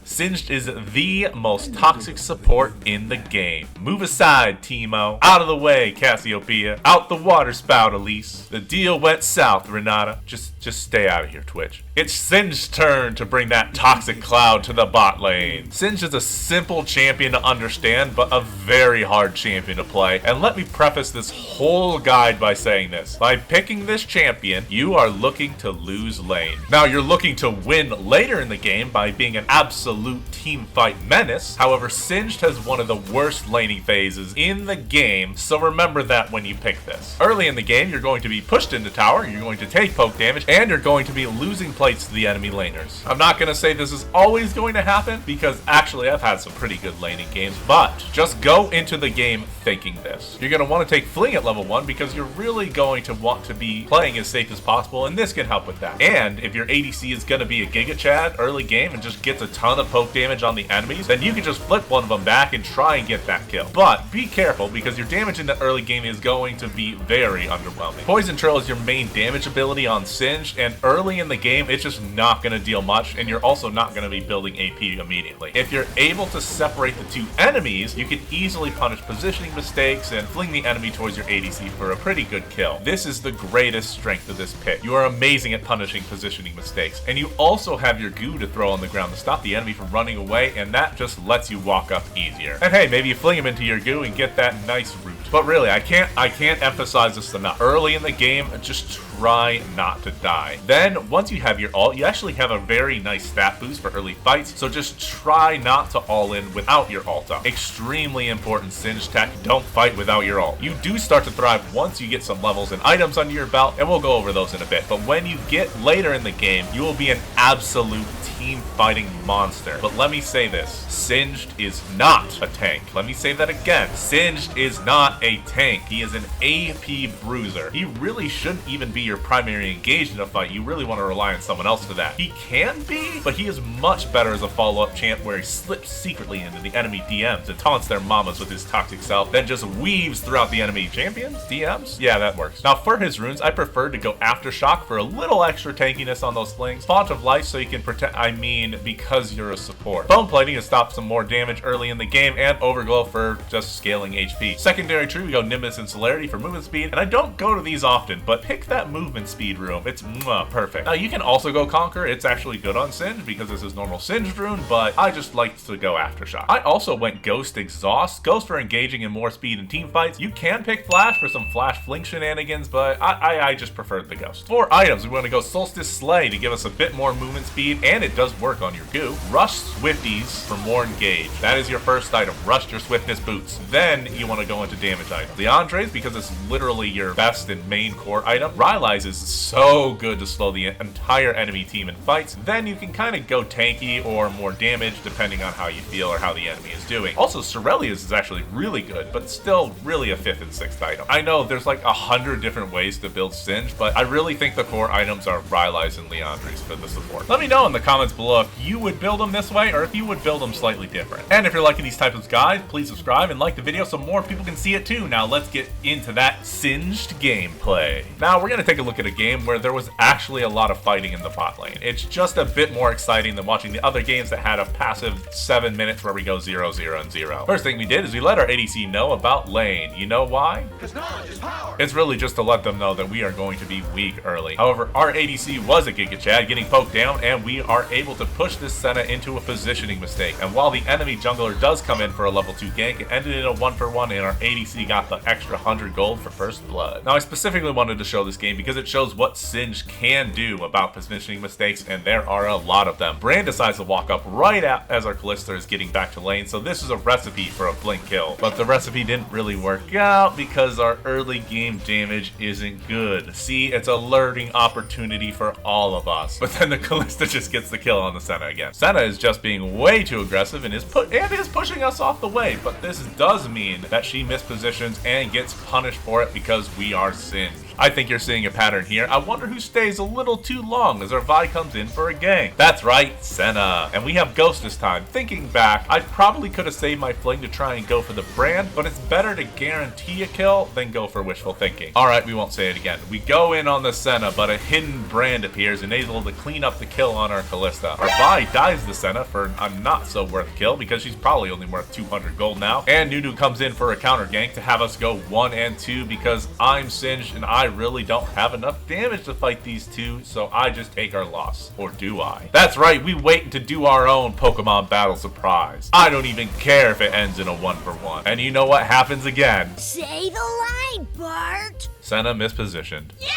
Singed is the most toxic support in the game. Move aside, Teemo. Out of the way, Cassiopeia. Out the water spout, Elise. The deal went south, Renata. Just stay out of here, Twitch. It's Singed's turn to bring that toxic cloud to the bot lane. Singed is a simple champion to understand, but a very hard champion to play. And let me preface this whole guide by saying this. By picking this champion, you are looking to lose lane. Now, you're looking to win later in the game by being an absolute team fight menace. However, Singed has one of the worst laning phases in the game, so remember that when you pick this. Early in the game, you're going to be pushed into tower, you're going to take poke damage, and you're going to be losing plates to the enemy laners. I'm not going to say this is always going to happen, because actually I've had some pretty good laning games, but just go into the game thinking this. You're going to want to take Fling at level 1 because you're really going to want to be playing as safe as possible, and this can help with that. And if your ADC is going to be a Giga Chad early game and just gets a ton of poke damage on the enemies, then you can just flip one of them back and try and get that kill. But be careful, because your damage in the early game is going to be very underwhelming. Poison Trail is your main damage ability on Singed, and early in the game, it's just not going to deal much, and you're also not going to be building AP immediately. If you're able to separate the two enemies, you can easily punish positioning mistakes and fling the enemy towards your ADC for a pretty good kill. This is the greatest strength of this pick. You are amazing at punishing positioning mistakes, and you also have your goo to throw on the ground to stop the enemy from running away, and that just lets you walk up easier. And hey, maybe you fling him into your goo and get that nice root. But really, I can't emphasize this enough. Early in the game, just try not to die. Then, once you have your ult, you actually have a very nice stat boost for early fights, so just try not to all in without your ult up. Extremely important Singed tech, don't fight without your ult. You do start to thrive once you get some levels and items under your belt, and we'll go over those in a bit. But when you get later in the game, you will be an absolute team fighting monster. But let me say this, Singed is not a tank. Let me say that again. Singed is not a tank. He is an AP bruiser. He really shouldn't even be your primary engaged in a fight. You really want to rely on someone else for that. He can be, but he is much better as a follow-up champ where he slips secretly into the enemy DMs and taunts their mamas with his toxic self, then just weaves throughout the enemy champions DMs. Yeah, that works. Now for his runes, I prefer to go Aftershock for a little extra tankiness on those flings. Font of Life so you can protect, because you're a support. Bone Plating to stop some more damage early in the game, and Overglow for just scaling HP. Secondary tree, we go Nimbus and Celerity for movement speed, and I don't go to these often, but pick that movement speed room. It's perfect. Now you can also go Conquer. It's actually good on Singed because this is normal Singed rune, but I just like to go Aftershock. I also went Ghost Exhaust. Ghost for engaging in more speed in team fights. You can pick Flash for some Flash Fling shenanigans, but I just preferred the Ghost. For items, we want to go Solstice Slay to give us a bit more movement speed, and it does work on your goo. Rush Swifties for more engage. That is your first item. Rush your Swiftness boots. Then you want to go into damage items. Leandre's, because it's literally your best and main core item. Rylai's is so good to slow the entire enemy team in fights. Then you can kind of go tanky or more damage depending on how you feel or how the enemy is doing. Also, Cerelia's is actually really good, but still really a 5th and 6th item. I know there's like 100 different ways to build Singed, but I really think the core items are Rylai's and Leandre's for the support. Let me know in the comments below if you would build them this way or if you would build them slightly different. And if you're liking these types of guides, please subscribe and like the video so more people can see it too. Now let's get into that Singed gameplay. Now we're going to take a look at a game where there was actually a lot of fighting in the bot lane. It's just a bit more exciting than watching the other games that had a passive 7 minutes where we go 0, 0, and 0. First thing we did is we let our ADC know about lane. You know why? Because knowledge is power. It's really just to let them know that we are going to be weak early. However, our ADC was a Giga Chad getting poked down, and we are able to push this Senna into a positioning mistake. And while the enemy jungler does come in for a level 2 gank, it ended in a 1-for-1, and our ADC got the extra 100 gold for first blood. Now I specifically wanted to show this game because it shows what Singed can do about positioning mistakes, and there are a lot of them. Brand decides to walk up right as our Kalista is getting back to lane, so this is a recipe for a blink kill. But the recipe didn't really work out because our early game damage isn't good. See, it's a learning opportunity for all of us. But then the Kalista just gets the kill on the Senna again. Senna is just being way too aggressive and is pushing us off the way, but this does mean that she mispositions and gets punished for it because we are Singed. I think you're seeing a pattern here. I wonder who stays a little too long as our Vi comes in for a gank. That's right, Senna. And we have Ghost this time. Thinking back, I probably could have saved my fling to try and go for the brand, but it's better to guarantee a kill than go for wishful thinking. Alright, we won't say it again. We go in on the Senna, but a hidden brand appears and able to clean up the kill on our Kalista. Our Vi dies the Senna for a not so worth kill because she's probably only worth 200 gold now. And Nunu comes in for a counter gank to have us go 1 and 2 because I'm singed and I really don't have enough damage to fight these two, so I just take our loss. Or do I? That's right, we wait to do our own Pokemon battle surprise. I don't even care if it ends in a 1-for-1. And you know what happens again? Say the line, Bart! Senna mispositioned. Yeah!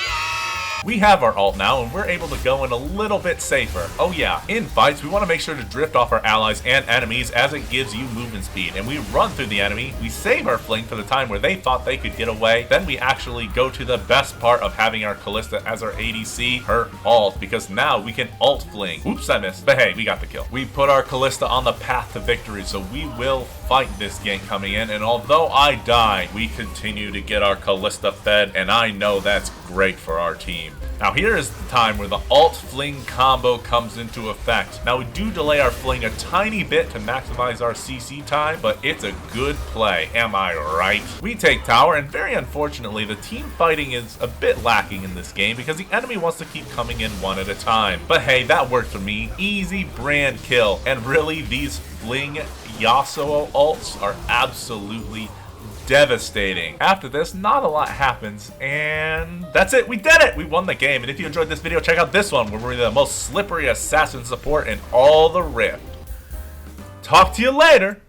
We have our ult now, and we're able to go in a little bit safer. Oh yeah, in fights, we want to make sure to drift off our allies and enemies as it gives you movement speed. And we run through the enemy, we save our fling for the time where they thought they could get away. Then we actually go to the best part of having our Kalista as our ADC, her ult, because now we can ult fling. Oops, I missed, but hey, we got the kill. We put our Kalista on the path to victory, so we will fight this gank coming in. And although I die, we continue to get our Kalista fed, and I know that's great for our team. Now here is the time where the alt fling combo comes into effect. Now we do delay our fling a tiny bit to maximize our CC time, but it's a good play, am I right? We take tower, and very unfortunately the team fighting is a bit lacking in this game because the enemy wants to keep coming in one at a time. But hey, that worked for me. Easy brand kill, and really these fling Yasuo ults are absolutely devastating. After this, not a lot happens, and that's it. We did it! We won the game, and if you enjoyed this video, check out this one where we're the most slippery assassin support in all the Rift. Talk to you later!